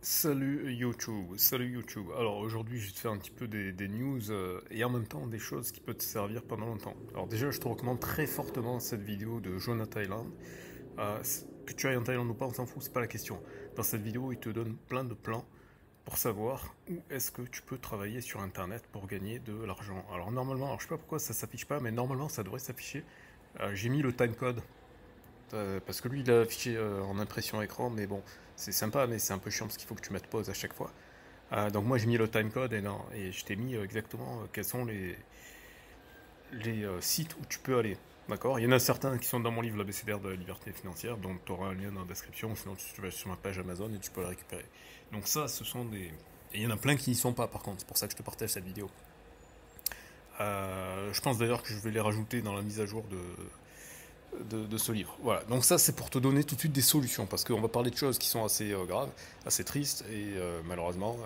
Salut YouTube, salut YouTube. Alors aujourd'hui je vais te faire un petit peu des news et en même temps des choses qui peuvent te servir pendant longtemps. Alors déjà je te recommande très fortement cette vidéo de Jonah Thailand. Que tu ailles en Thaïlande ou pas, on s'en fout, c'est pas la question. Dans cette vidéo il te donne plein de plans pour savoir où est-ce que tu peux travailler sur internet pour gagner de l'argent. Alors normalement, alors je sais pas pourquoi ça s'affiche pas, mais normalement ça devrait s'afficher. J'ai mis le timecode parce que lui, il a affiché en impression écran, mais bon, c'est sympa, mais c'est un peu chiant parce qu'il faut que tu mettes pause à chaque fois. Donc moi, j'ai mis le timecode et, non, et je t'ai mis exactement quels sont les sites où tu peux aller. D'accord. Il y en a certains qui sont dans mon livre l'ABCDR de la liberté financière, donc tu auras un lien dans la description, sinon tu vas sur ma page Amazon et tu peux le récupérer. Donc ça, ce sont des... Et il y en a plein qui n'y sont pas par contre, c'est pour ça que je te partage cette vidéo. Je pense d'ailleurs que je vais les rajouter dans la mise à jour de ce livre. Voilà, donc ça c'est pour te donner tout de suite des solutions, parce qu'on va parler de choses qui sont assez graves, assez tristes, et malheureusement,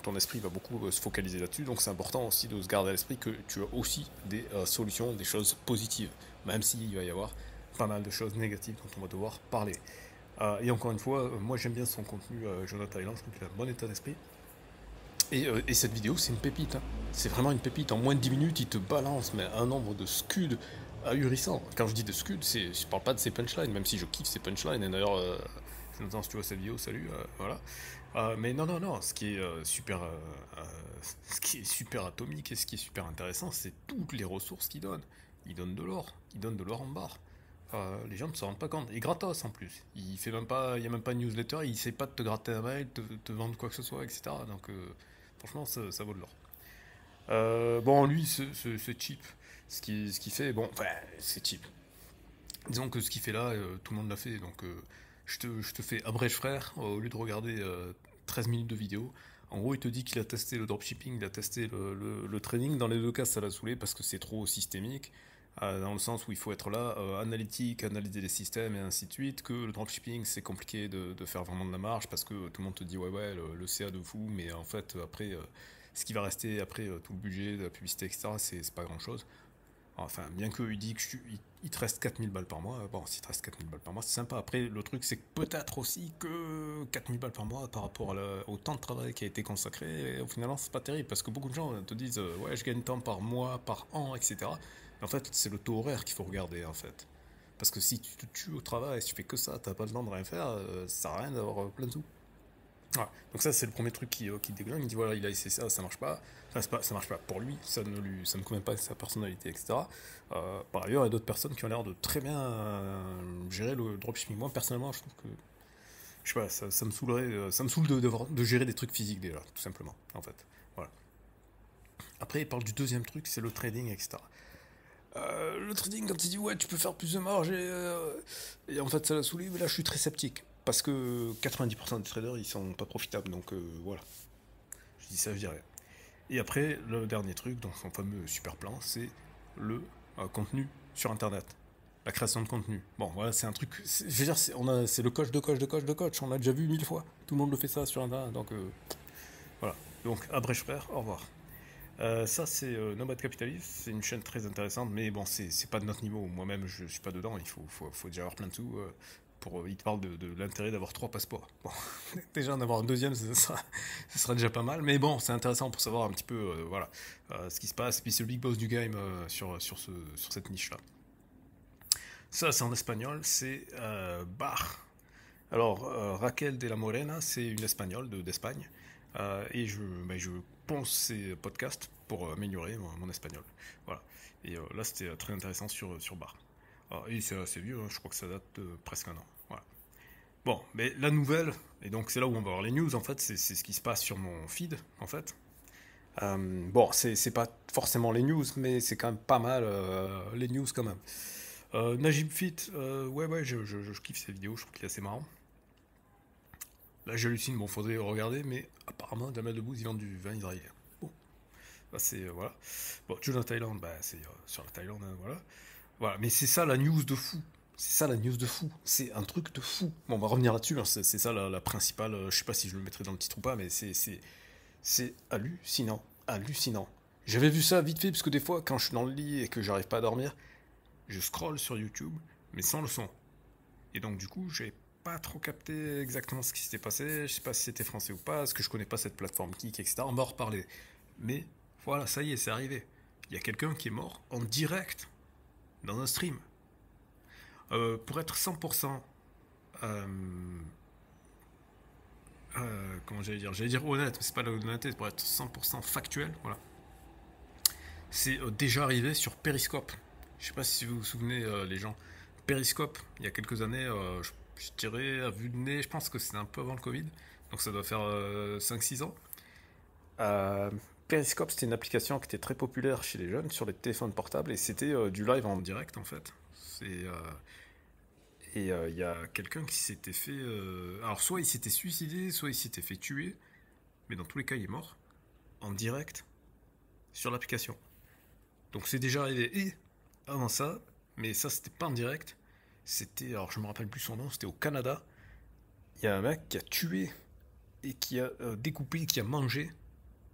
ton esprit va beaucoup se focaliser là-dessus, donc c'est important aussi de se garder à l'esprit que tu as aussi des solutions, des choses positives, même s'il va y avoir pas mal de choses négatives dont on va devoir parler. Et encore une fois, moi j'aime bien son contenu, Jonathan Island, je trouve qu'il a un bon état d'esprit, et cette vidéo, c'est une pépite, hein. C'est vraiment une pépite. En moins de 10 minutes, il te balance mais un nombre de scuds ahurissant. Quand je dis de scuds, je parle pas de ses punchlines, même si je kiffe ses punchlines. Et d'ailleurs, Jonathan, si tu vois cette vidéo, salut, voilà. Mais non, non, non, ce qui est super atomique et ce qui est super intéressant, c'est toutes les ressources qu'il donne. Il donne de l'or, il donne de l'or en barre. Les gens ne se rendent pas compte. Et gratos en plus. Il fait même pas, il y a même pas de newsletter, il essaie pas de te gratter un mail, te vendre quoi que ce soit, etc. Donc franchement, ça vaut de l'or. Bon, lui, c'est cheap. Ce qui fait, bon, enfin, c'est cheap. Disons que ce qu'il fait là, tout le monde l'a fait. Donc, je te fais abrège frère, au lieu de regarder 13 minutes de vidéo. En gros, il te dit qu'il a testé le dropshipping, il a testé le trading. Dans les deux cas, ça l'a saoulé parce que c'est trop systémique. Dans le sens où il faut être là, analytique, analyser les systèmes et ainsi de suite. Que le dropshipping, c'est compliqué de faire vraiment de la marge parce que tout le monde te dit ouais, ouais, le CA de fou, mais en fait, après, ce qui va rester après tout le budget, de la publicité, etc., c'est pas grand chose. Enfin, bien qu'il dit il te reste 4000 balles par mois, bon, s'il te reste 4000 balles par mois, c'est sympa. Après, le truc, c'est que peut-être aussi que 4000 balles par mois par rapport au temps de travail qui a été consacré, au final, c'est pas terrible parce que beaucoup de gens te disent ouais, je gagne tant par mois, par an, etc. En fait, c'est le taux horaire qu'il faut regarder en fait. Parce que si tu te tues au travail, si tu fais que ça, t'as pas le temps de rien faire, ça sert à rien d'avoir plein de sous. Ouais. Donc ça c'est le premier truc qui déglingue. Il dit voilà il a essayé ça, ça marche pas. Enfin, ça marche pas pour lui, ça ne convient pas à sa personnalité, etc. Par ailleurs, il y a d'autres personnes qui ont l'air de très bien gérer le dropshipping. Moi personnellement, je trouve que je sais pas, ça me saoulerait, ça me saoule de gérer des trucs physiques déjà, tout simplement, en fait. Voilà. Après, il parle du deuxième truc, c'est le trading, etc. Le trading, quand il dit ouais, tu peux faire plus de marge et en fait ça l'a saoulé, mais là je suis très sceptique. Parce que 90% des traders ils sont pas profitables, donc voilà. Je dis ça, je dis rien. Et après, le dernier truc, dans son fameux super plan, c'est le contenu sur internet. La création de contenu. Bon, voilà, c'est un truc. Je veux dire, c'est le coach de coach de coach de coach. On l'a déjà vu 1000 fois. Tout le monde le fait ça sur internet. Donc voilà. Donc, abrège frère, au revoir. Ça, c'est Nomad Capitalist. C'est une chaîne très intéressante, mais bon, c'est pas de notre niveau. Moi-même, je suis pas dedans. Faut déjà avoir plein de sous. Il te parle de l'intérêt d'avoir trois passeports. Bon, déjà en avoir un deuxième, ce sera déjà pas mal. Mais bon, c'est intéressant pour savoir un petit peu voilà, ce qui se passe. Et puis c'est le big boss du game sur cette niche-là. Ça, c'est en espagnol. C'est Bar. Alors, Raquel de la Morena, c'est une espagnole d'Espagne. Et je pense ces podcasts pour améliorer mon espagnol. Voilà. Et là, c'était très intéressant sur Bar. Et c'est assez vieux, hein, je crois que ça date de presque un an. Voilà. Bon, mais la nouvelle, et donc c'est là où on va voir les news, en fait, c'est ce qui se passe sur mon feed, en fait. Bon, c'est pas forcément les news, mais c'est quand même pas mal les news quand même. Najib Fit, ouais, ouais, je kiffe ces vidéos, je trouve qu'il est assez marrant. Là, j'hallucine, bon, faudrait regarder, mais apparemment, Jamel Debbouze, il vend du vin israélien. Bon, bah c'est, voilà. Bon, Jules en Thaïlande, bah c'est sur la Thaïlande, hein, voilà. Voilà, mais c'est ça la news de fou. C'est ça la news de fou. C'est un truc de fou. Bon, on va revenir là-dessus, hein, c'est ça la principale. Je sais pas si je le mettrai dans le titre ou pas, mais c'est hallucinant. Hallucinant. J'avais vu ça vite fait, parce que des fois, quand je suis dans le lit et que j'arrive pas à dormir, je scroll sur YouTube, mais sans le son. Et donc, du coup, j'ai pas trop capté exactement ce qui s'était passé. Je sais pas si c'était français ou pas, parce que je connais pas cette plateforme Kik, etc. On va en reparler. Mais voilà, ça y est, c'est arrivé. Il y a quelqu'un qui est mort en direct dans un stream. Pour être 100%, euh, comment j'allais dire honnête, mais c'est pas la honnêteté, pour être 100% factuel, voilà. C'est déjà arrivé sur Periscope. Je sais pas si vous vous souvenez, les gens. Periscope, il y a quelques années, je dirais à vue de nez, je pense que c'était un peu avant le Covid, donc ça doit faire 5-6 ans. Euh, Periscope, c'était une application qui était très populaire chez les jeunes sur les téléphones portables et c'était du live en direct en fait. Et il y a quelqu'un qui s'était fait. Alors, soit il s'était suicidé, soit il s'était fait tuer, mais dans tous les cas, il est mort en direct sur l'application. Donc, c'est déjà arrivé. Et avant ça, mais ça, c'était pas en direct, c'était. Alors, je me rappelle plus son nom, c'était au Canada. Il y a un mec qui a tué et qui a découpé, qui a mangé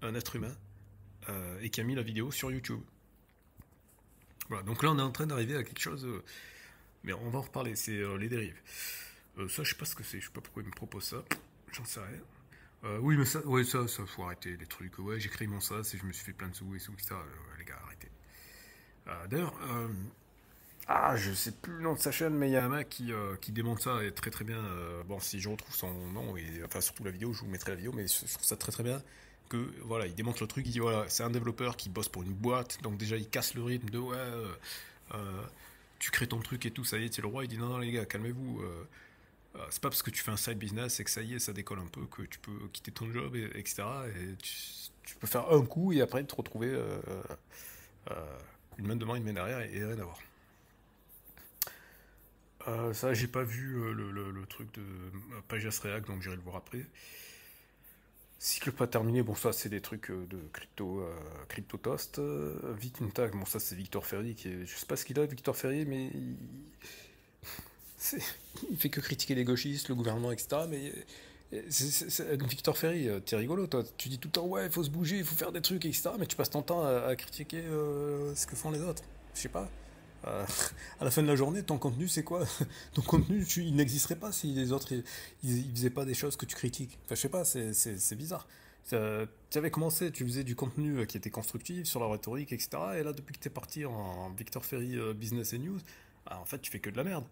un être humain et qui a mis la vidéo sur YouTube. Voilà, donc là, on est en train d'arriver à quelque chose. Mais on va en reparler, c'est les dérives. Ça, je sais pas ce que c'est, je sais pas pourquoi il me propose ça. J'en sais rien. Oui, mais ça, ouais, ça, faut arrêter les trucs. Ouais, j'ai créé mon sas et je me suis fait plein de sous et sous, etc. Les gars, arrêtez. D'ailleurs, je sais plus le nom de sa chaîne, mais il y a un mec qui démonte ça et très très bien. Bon, si je retrouve son nom, et enfin surtout la vidéo, je vous mettrai la vidéo, mais je trouve ça très très bien. Que voilà, il démonte le truc, il dit voilà, c'est un développeur qui bosse pour une boîte, donc déjà il casse le rythme de ouais, euh, tu crées ton truc et tout, ça y est, t'es le roi. Il dit non, non les gars, calmez-vous. C'est pas parce que tu fais un side business et que ça y est, ça décolle un peu que tu peux quitter ton job, etc. Et tu peux faire un coup et après te retrouver une main devant, une main derrière et rien à voir. Ça, j'ai pas vu le truc de Pages React, donc j'irai le voir après. Cycle pas terminé, bon ça c'est des trucs de crypto toast. Vitintag, bon ça c'est Victor Ferry qui est, je sais pas ce qu'il a Victor Ferry, mais c'est- il fait que critiquer les gauchistes, le gouvernement, etc. Mais Victor Ferry, t'es rigolo toi. Tu dis tout le temps ouais il faut se bouger, il faut faire des trucs, etc. Mais tu passes ton temps à critiquer ce que font les autres. Je sais pas. Euh, à la fin de la journée, ton contenu, c'est quoi? Ton contenu, il n'existerait pas si les autres, ils faisaient pas des choses que tu critiques. Enfin, je sais pas, c'est bizarre. Tu avais commencé, tu faisais du contenu qui était constructif sur la rhétorique, etc. Et là, depuis que tu es parti en Victor Ferry Business et News, en fait, tu fais que de la merde.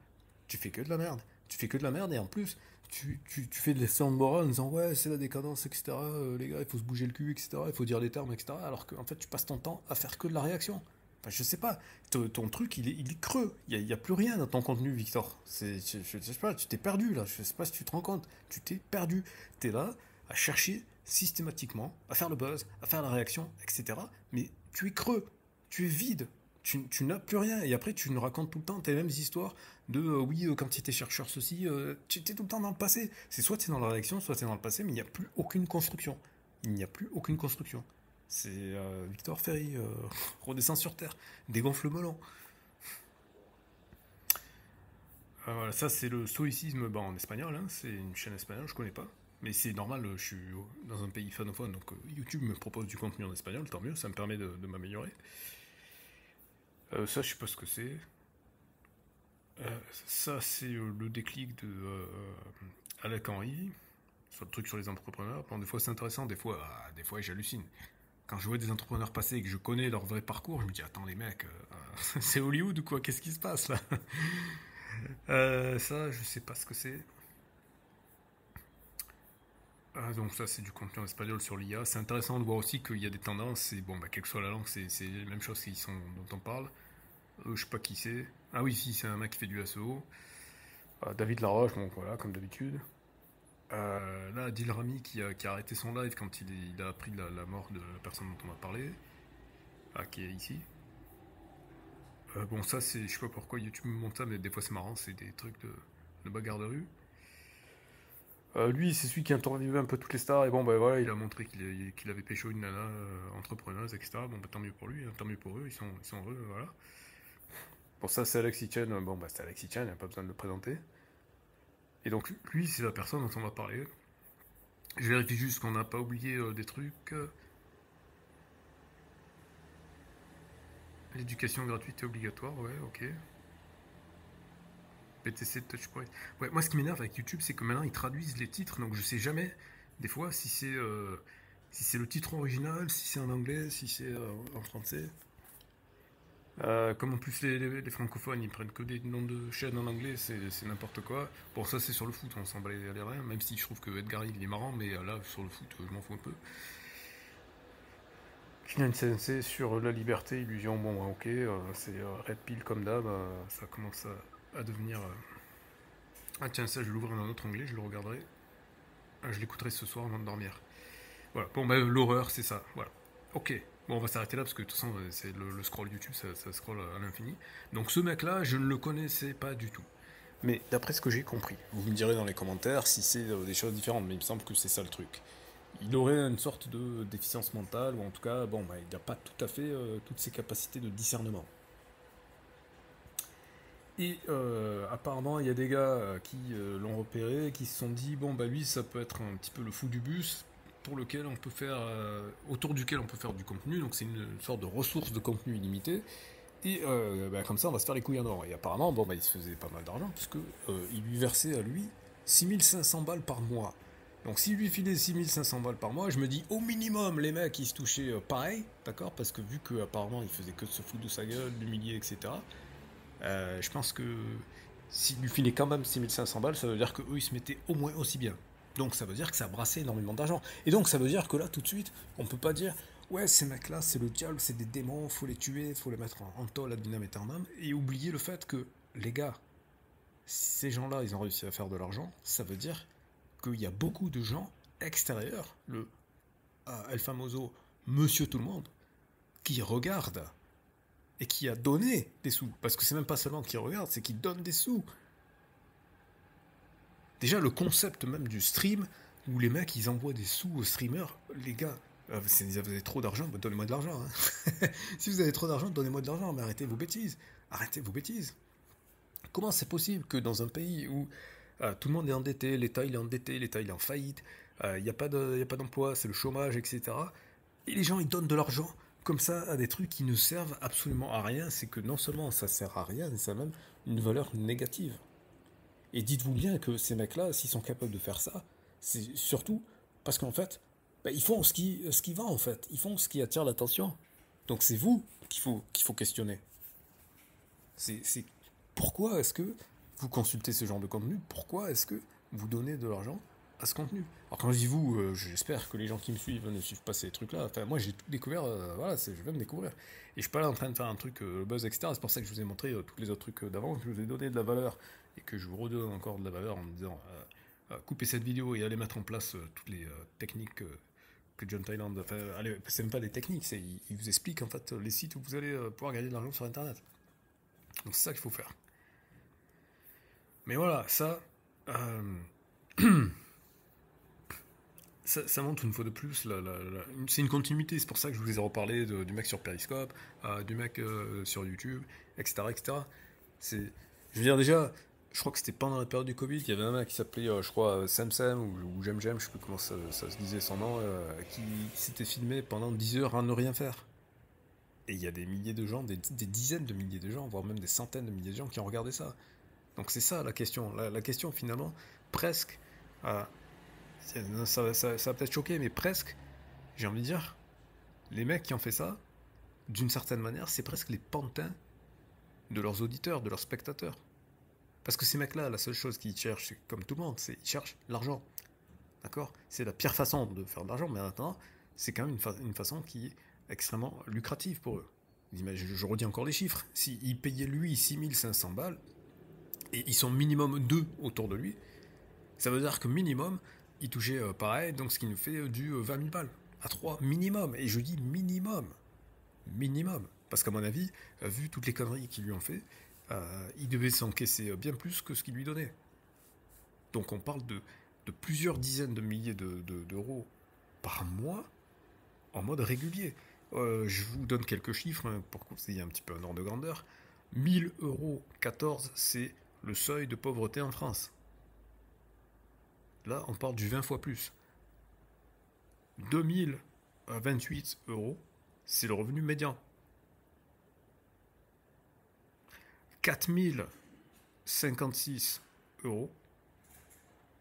Tu fais que de la merde. Tu fais que de la merde et en plus, tu fais de l'essai en morale en disant ouais, c'est la décadence, etc. Les gars, il faut se bouger le cul, etc. Il faut dire les termes, etc. Alors qu'en fait, tu passes ton temps à faire que de la réaction. Enfin, je sais pas, ton truc il est creux, il y a plus rien dans ton contenu, Victor. Je sais pas, tu t'es perdu là, je sais pas si tu te rends compte, tu t'es perdu. T'es là à chercher systématiquement, à faire le buzz, à faire la réaction, etc. Mais tu es creux, tu es vide, tu n'as plus rien. Et après, tu nous racontes tout le temps tes mêmes histoires de oui, quand tu étais chercheur, ceci, tu étais tout le temps dans le passé. C'est soit tu es dans la réaction, soit tu es dans le passé, mais il n'y a plus aucune construction. Il n'y a plus aucune construction. C'est Victor Ferry, redescend sur Terre, dégonfle le melon. Voilà, ça c'est le stoïcisme en espagnol, hein, c'est une chaîne espagnole, je connais pas. Mais c'est normal, je suis dans un pays phanophone, donc YouTube me propose du contenu en espagnol, tant mieux, ça me permet de m'améliorer. Ça, je sais pas ce que c'est. Ça, c'est le déclic de Alec Henry, sur le truc sur les entrepreneurs. Bon, des fois c'est intéressant, des fois j'hallucine. Quand je vois des entrepreneurs passer et que je connais leur vrai parcours, je me dis attends les mecs, c'est Hollywood ou quoi? Qu'est-ce qui se passe là? Ça, je sais pas ce que c'est. Donc ça, c'est du contenu en espagnol sur l'IA. C'est intéressant de voir aussi qu'il y a des tendances. Et bon, bah, quelle que soit la langue, c'est les mêmes choses dont on parle. Je sais pas qui c'est. Ah oui, si, c'est un mec qui fait du SEO. David Laroche, bon voilà, comme d'habitude. Là, Adil Rami qui a arrêté son live quand il a appris la mort de la personne dont on va parler, qui est ici. Bon, ça, je sais pas pourquoi YouTube me montre ça, mais des fois c'est marrant, c'est des trucs de bagarre de rue. Lui, c'est celui qui a interviewé un peu toutes les stars, et bon, bah voilà, il a montré qu'il avait pécho une nana entrepreneuse, etc. Bon, bah tant mieux pour lui, hein, tant mieux pour eux, ils sont heureux, voilà. Bon, ça, c'est Alexis Chen, bon, bah c'est Alexis Chen, il n'y a pas besoin de le présenter. Et donc, lui, c'est la personne dont on va parler. Je vérifie juste qu'on n'a pas oublié des trucs. L'éducation gratuite et obligatoire, ouais, ok. VTC Touchpoint. Ouais, moi ce qui m'énerve avec YouTube, c'est que maintenant ils traduisent les titres, donc je sais jamais, des fois, si c'est le titre original, si c'est en anglais, si c'est en français. Comme en plus les francophones ils prennent que des noms de chaînes en anglais, c'est n'importe quoi. Bon, ça c'est sur le foot, on s'en bat les reins, même si je trouve que Edgar il est marrant, mais là sur le foot, je m'en fous un peu. Kylian Sensei sur la liberté, illusion, bon, ok, c'est Red Pill comme d'hab, ça commence à devenir. Ah tiens, ça je vais l'ouvrir dans un autre onglet, je le regarderai. Ah, je l'écouterai ce soir avant de dormir. Voilà, bon, bah, l'horreur, c'est ça, voilà. Ok, bon, on va s'arrêter là parce que de toute façon, c'est le scroll YouTube, ça scroll à l'infini. Donc ce mec-là, je ne le connaissais pas du tout. Mais d'après ce que j'ai compris, vous me direz dans les commentaires si c'est des choses différentes, mais il me semble que c'est ça le truc. Il aurait une sorte de déficience mentale, ou en tout cas, bon, bah, il n'a pas tout à fait toutes ses capacités de discernement. Et apparemment, il y a des gars qui l'ont repéré, qui se sont dit, bon, bah lui, ça peut être un petit peu le fou du bus, pour lequel on peut faire, autour duquel on peut faire du contenu, donc c'est une sorte de ressource de contenu illimité. Et bah, comme ça, on va se faire les couilles en or. Et apparemment, bon, bah, il se faisait pas mal d'argent, puisque il lui versait à lui 6500 balles par mois. Donc s'il lui filait 6500 balles par mois, je me dis au minimum les mecs ils se touchaient pareil, d'accord. Parce que vu qu'apparemment il faisait que de se foutre de sa gueule, l'humilier, etc. Je pense que s'il lui filait quand même 6500 balles, ça veut dire qu'eux ils se mettaient au moins aussi bien. Donc ça veut dire que ça brassait énormément d'argent. Et donc ça veut dire que là tout de suite, on peut pas dire ouais ces mecs là c'est le diable, c'est des démons, faut les tuer, faut les mettre en tôle ad vitam aeternam, et oublier le fait que les gars, ces gens là ils ont réussi à faire de l'argent, ça veut dire qu'il y a beaucoup de gens extérieurs, le El Famoso Monsieur Tout le Monde, qui regardent et qui a donné des sous. Parce que c'est même pas seulement qui regarde, c'est qui donne des sous. Déjà, le concept même du stream, où les mecs ils envoient des sous aux streamers, les gars, vous avez trop d'argent, bah, donnez-moi de l'argent. Hein. Si vous avez trop d'argent, donnez-moi de l'argent, mais arrêtez vos bêtises. Arrêtez vos bêtises. Comment c'est possible que dans un pays où tout le monde est endetté, l'État il est endetté, l'État il est en faillite, il n'y a pas d'emploi, c'est le chômage, etc. Et les gens ils donnent de l'argent comme ça à des trucs qui ne servent absolument à rien. C'est que non seulement ça sert à rien, mais ça a même une valeur négative. Et dites-vous bien que ces mecs-là, s'ils sont capables de faire ça, c'est surtout parce qu'en fait, bah, ils font ce qui va en fait. Ils font ce qui attire l'attention. Donc c'est vous qu'il faut questionner. C'est pourquoi est-ce que vous consultez ce genre de contenu? Pourquoi est-ce que vous donnez de l'argent à ce contenu? Alors quand je dis vous, j'espère que les gens qui me suivent ne suivent pas ces trucs-là. Enfin, moi j'ai tout découvert, voilà, je viens de découvrir. Et je suis pas là en train de faire un truc buzz, etc. C'est pour ça que je vous ai montré tous les autre trucs d'avant, que je vous ai donné de la valeur et que je vous redonne encore de la valeur en me disant coupez cette vidéo et allez mettre en place toutes les techniques que John Thailand. Enfin, allez, c'est même pas des techniques, il vous explique en fait les sites où vous allez pouvoir gagner de l'argent sur Internet. Donc c'est ça qu'il faut faire. Mais voilà, euh, ça montre une fois de plus, c'est une continuité, c'est pour ça que je vous ai reparlé du mec sur Periscope, du mec sur YouTube, etc. etc. Je veux dire déjà, je crois que c'était pendant la période du Covid, il y avait un mec qui s'appelait, je crois, Sam ou Jem, je sais plus comment ça se disait son nom, qui s'était filmé pendant 10 heures à ne rien faire. Et il y a des milliers de gens, des dizaines de milliers de gens, voire même des centaines de milliers de gens qui ont regardé ça. Donc c'est ça la question. La question finalement, presque, euh, ça va peut-être choquer, mais presque, j'ai envie de dire, les mecs qui ont fait ça, d'une certaine manière, c'est presque les pantins de leurs auditeurs, de leurs spectateurs. Parce que ces mecs-là, la seule chose qu'ils cherchent, c'est comme tout le monde, c'est ils cherchent l'argent. D'accord? C'est la pire façon de faire de l'argent, mais maintenant, c'est quand même une façon qui est extrêmement lucrative pour eux. Je redis encore les chiffres. S'ils payaient lui 6500 balles, et ils sont minimum 2 autour de lui, ça veut dire que minimum, il touchait pareil, donc ce qui nous fait du 20 000 balles. À 3, minimum. Et je dis minimum. Minimum. Parce qu'à mon avis, vu toutes les conneries qu'ils lui ont fait, il devait s'encaisser bien plus que ce qu'il lui donnait. Donc on parle de plusieurs dizaines de milliers d'euros par mois en mode régulier. Je vous donne quelques chiffres pour que vous ayez un petit peu un ordre de grandeur. 1000 euros 14, c'est le seuil de pauvreté en France. Là, on parle du 20 fois plus. 2028 euros, c'est le revenu médian. 4000 euros,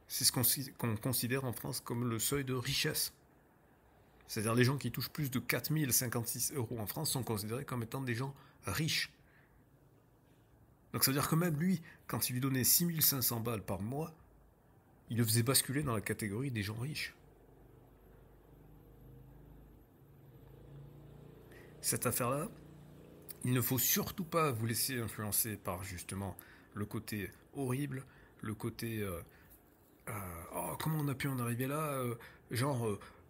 c'est ce qu'on considère en France comme le seuil de richesse. C'est-à-dire les gens qui touchent plus de 4056 euros en France sont considérés comme étant des gens riches. Donc ça veut dire que même lui, quand il lui donnait 6500 balles par mois, il le faisait basculer dans la catégorie des gens riches. Cette affaire-là, il ne faut surtout pas vous laisser influencer par justement le côté horrible, le côté oh, comment on a pu en arriver là,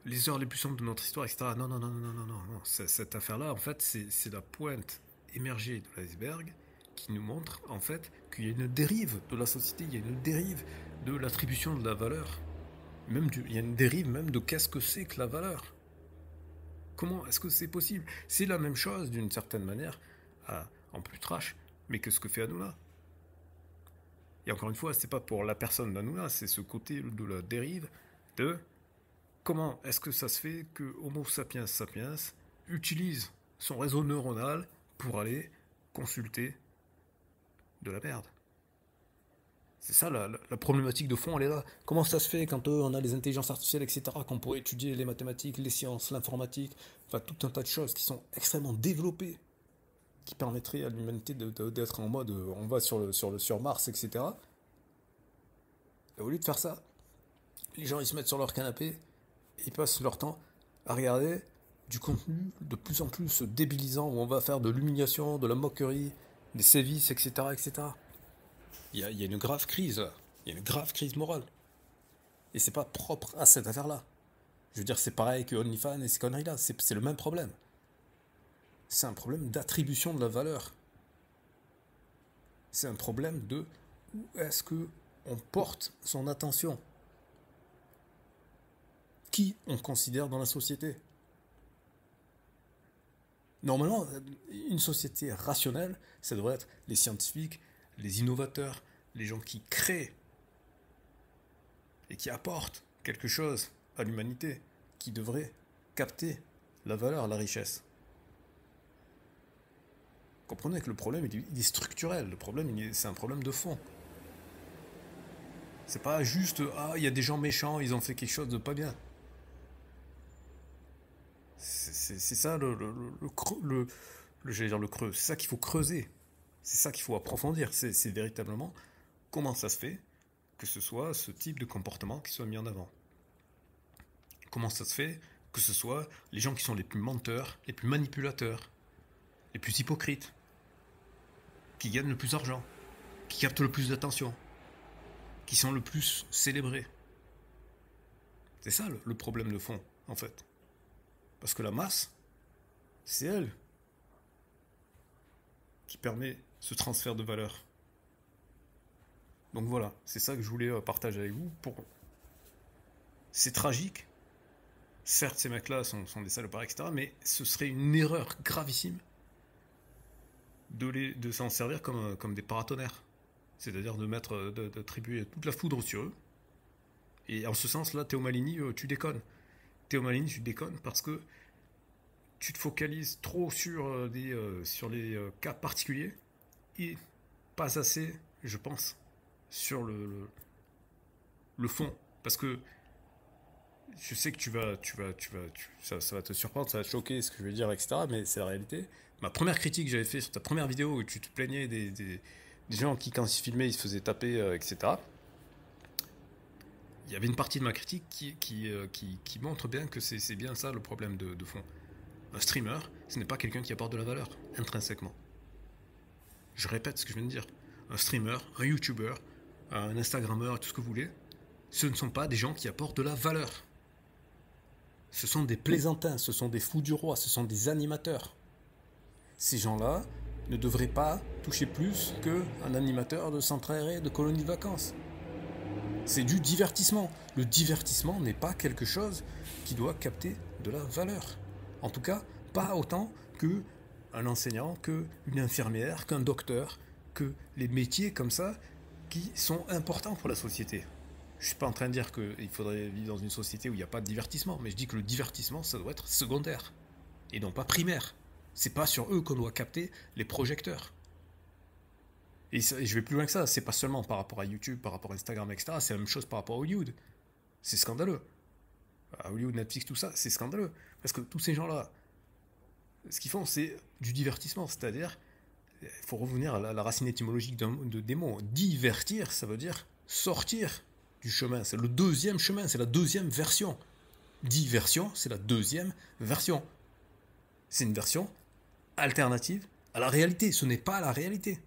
les heures les plus sombres de notre histoire, etc. Non, non, non, non, non, non, non. Cette affaire-là, en fait, c'est la pointe émergée de l'iceberg qui nous montre, en fait, qu'il y a une dérive de la société, il y a une dérive de l'attribution de la valeur. Il y a une dérive même de qu'est-ce que c'est que la valeur. Comment est-ce que c'est possible? C'est la même chose, d'une certaine manière, en plus trash, mais que ce que fait Hanouna. Et encore une fois, c'est pas pour la personne d'Hanouna, c'est ce côté de la dérive de comment est-ce que ça se fait que Homo sapiens sapiens utilise son réseau neuronal pour aller consulter de la merde. C'est ça la problématique de fond, elle est là. Comment ça se fait quand on a les intelligences artificielles, etc., qu'on pourrait étudier les mathématiques, les sciences, l'informatique, enfin tout un tas de choses qui sont extrêmement développées, qui permettraient à l'humanité d'être en mode on va sur Mars, etc. Et au lieu de faire ça, les gens ils se mettent sur leur canapé et ils passent leur temps à regarder du contenu de plus en plus débilisant où on va faire de l'humiliation, de la moquerie, des sévices, etc., etc. Il y a une grave crise là. Il y a une grave crise morale. Et c'est pas propre à cette affaire-là. Je veux dire, c'est pareil que OnlyFans et ces conneries-là. C'est le même problème. C'est un problème d'attribution de la valeur. C'est un problème de où est-ce que on porte son attention. Qui on considère dans la société. Normalement, une société rationnelle, ça devrait être les scientifiques, les innovateurs, les gens qui créent et qui apportent quelque chose à l'humanité, qui devraient capter la valeur, la richesse. Comprenez que le problème il est structurel, le problème c'est un problème de fond. C'est pas juste il y a des gens méchants, ils ont fait quelque chose de pas bien. C'est ça j'allais dire le creux, c'est ça qu'il faut creuser. C'est ça qu'il faut approfondir. C'est véritablement comment ça se fait que ce soit ce type de comportement qui soit mis en avant. Comment ça se fait que ce soit les gens qui sont les plus menteurs, les plus manipulateurs, les plus hypocrites, qui gagnent le plus d'argent, qui captent le plus d'attention, qui sont le plus célébrés. C'est ça le problème de fond, en fait. Parce que la masse, c'est elle qui permet ce transfert de valeur. Donc voilà, c'est ça que je voulais partager avec vous. C'est tragique. Certes, ces mecs-là sont des salopards, etc. Mais ce serait une erreur gravissime de s'en servir comme des paratonnerres. C'est-à-dire d'attribuer toute la foudre sur eux. Et en ce sens-là, Théo Malini, tu déconnes. Théo Malini, tu déconnes parce que tu te focalises trop sur les cas particuliers et pas assez, je pense, sur le fond. Parce que je sais que ça va te surprendre, ça va te choquer ce que je vais dire, etc. Mais c'est la réalité. Ma première critique que j'avais fait sur ta première vidéo où tu te plaignais des gens qui, quand ils se filmaient, ils se faisaient taper, etc. Il y avait une partie de ma critique qui montre bien que c'est bien ça le problème de fond. Un streamer, ce n'est pas quelqu'un qui apporte de la valeur, intrinsèquement. Je répète ce que je viens de dire. Un streamer, un YouTuber, un Instagrammeur, tout ce que vous voulez, ce ne sont pas des gens qui apportent de la valeur. Ce sont des plaisantins, ce sont des fous du roi, ce sont des animateurs. Ces gens-là ne devraient pas toucher plus qu'un animateur de centre aéré, de colonie de vacances. C'est du divertissement. Le divertissement n'est pas quelque chose qui doit capter de la valeur. En tout cas, pas autant qu'un enseignant, qu'une infirmière, qu'un docteur, que les métiers comme ça qui sont importants pour la société. Je ne suis pas en train de dire qu'il faudrait vivre dans une société où il n'y a pas de divertissement, mais je dis que le divertissement, ça doit être secondaire et non pas primaire. C'est pas sur eux qu'on doit capter les projecteurs. Et je vais plus loin que ça, c'est pas seulement par rapport à YouTube, par rapport à Instagram, etc. C'est la même chose par rapport à Hollywood. C'est scandaleux. À Hollywood, Netflix, tout ça, c'est scandaleux. Parce que tous ces gens-là, ce qu'ils font, c'est du divertissement. C'est-à-dire, il faut revenir à la racine étymologique des mots. Divertir, ça veut dire sortir du chemin. C'est le deuxième chemin, c'est la deuxième version. Diversion, c'est la deuxième version. C'est une version alternative à la réalité. Ce n'est pas la réalité.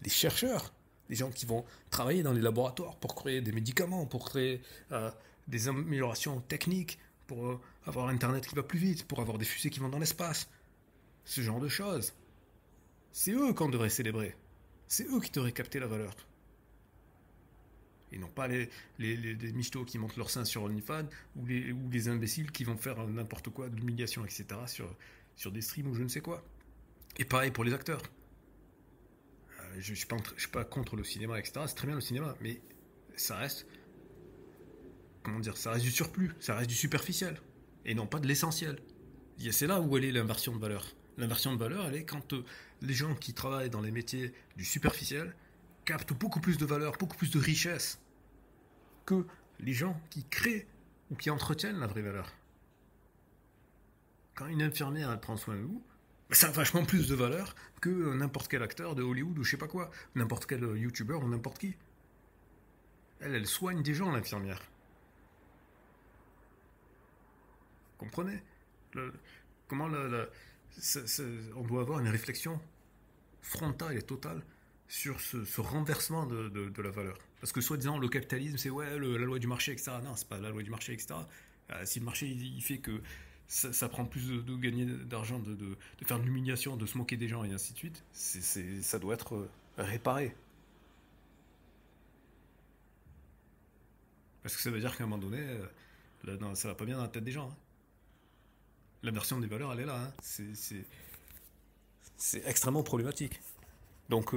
Les chercheurs, les gens qui vont travailler dans les laboratoires pour créer des médicaments, pour créer des améliorations techniques, pour avoir Internet qui va plus vite, pour avoir des fusées qui vont dans l'espace, ce genre de choses. C'est eux qu'on devrait célébrer. C'est eux qui devraient capter la valeur. Et non pas les michtos qui montent leur sein sur OnlyFans ou les imbéciles qui vont faire n'importe quoi, de l'humiliation, etc. sur des streams ou je ne sais quoi. Et pareil pour les acteurs. Je ne suis pas contre le cinéma, etc. C'est très bien le cinéma, mais ça reste, comment dire, ça reste du surplus, ça reste du superficiel, et non pas de l'essentiel. C'est là où elle est l'inversion de valeur. L'inversion de valeur, elle est quand les gens qui travaillent dans les métiers du superficiel captent beaucoup plus de valeur, beaucoup plus de richesse que les gens qui créent ou qui entretiennent la vraie valeur. Quand une infirmière elle prend soin de vous, ça a vachement plus de valeur que n'importe quel acteur de Hollywood ou je sais pas quoi, n'importe quel youtubeur ou n'importe qui. Elle soigne des gens, l'infirmière. Vous comprenez le, comment on doit avoir une réflexion frontale et totale sur ce renversement de la valeur. Parce que soi-disant, le capitalisme, c'est ouais, la loi du marché, etc. Non, c'est pas la loi du marché, etc. Si le marché, il fait que ça prend plus de gagner d'argent, de faire de l'humiliation, de se moquer des gens et ainsi de suite, ça doit être réparé. Parce que ça veut dire qu'à un moment donné, là, non, ça va pas bien dans la tête des gens. Hein. L'inversion des valeurs, elle est là. Hein. C'est extrêmement problématique. Donc,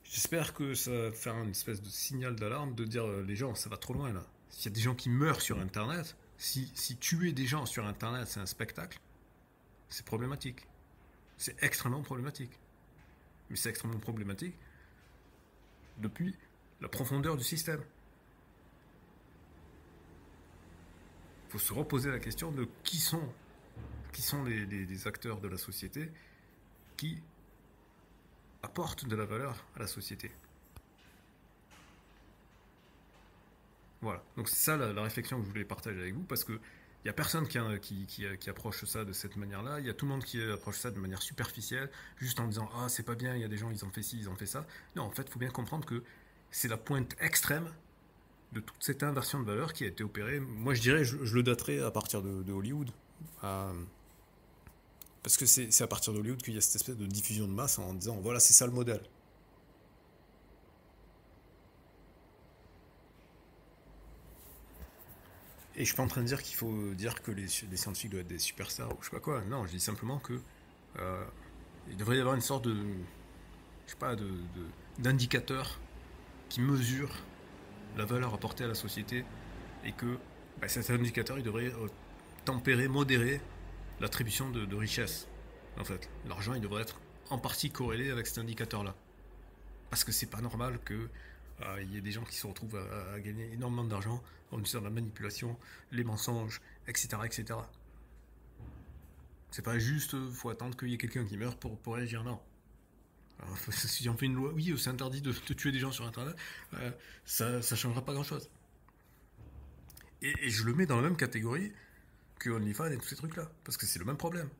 j'espère que ça va faire une espèce de signal d'alarme de dire les gens, ça va trop loin là. S'il y a des gens qui meurent sur Internet, si tuer des gens sur Internet c'est un spectacle, c'est problématique. C'est extrêmement problématique. Mais c'est extrêmement problématique depuis la profondeur du système. Il faut se reposer la question de qui sont les acteurs de la société qui apportent de la valeur à la société. Voilà. Donc c'est ça la réflexion que je voulais partager avec vous parce que il n'y a personne qui approche ça de cette manière-là. Il y a tout le monde qui approche ça de manière superficielle, juste en disant ah c'est pas bien, il y a des gens ils ont fait ci, ils ont fait ça. Non, en fait, il faut bien comprendre que c'est la pointe extrême de toute cette inversion de valeur qui a été opérée. Moi, je dirais, je le daterais à partir de Hollywood. Parce que c'est à partir d'Hollywood qu'il y a cette espèce de diffusion de masse en disant voilà, c'est ça le modèle. Et je suis pas en train de dire qu'il faut dire que les scientifiques doivent être des superstars ou je sais pas quoi. Non, je dis simplement que euh, il devrait y avoir une sorte de, je sais pas, d'indicateur qui mesure la valeur apportée à la société et que bah, cet indicateur il devrait tempérer, modérer l'attribution de richesse. En fait, l'argent il devrait être en partie corrélé avec cet indicateur-là. Parce que c'est pas normal que il y ait des gens qui se retrouvent à gagner énormément d'argent en utilisant la manipulation, les mensonges, etc. etc. C'est pas juste, faut attendre qu'il y ait quelqu'un qui meure pour réagir, non. Alors, si on fait une loi, oui, c'est interdit de tuer des gens sur Internet, ça changera pas grand-chose. Et je le mets dans la même catégorie que OnlyFans et tous ces trucs-là, parce que c'est le même problème.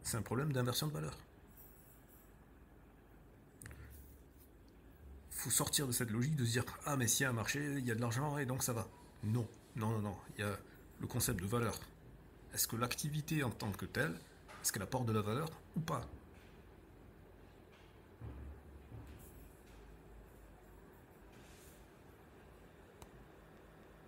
C'est un problème d'inversion de valeur. Faut sortir de cette logique de se dire ah mais s'il y a un marché, il y a de l'argent et donc ça va. Non, non, non, non. Il y a le concept de valeur. Est-ce que l'activité en tant que telle, est-ce qu'elle apporte de la valeur ou pas?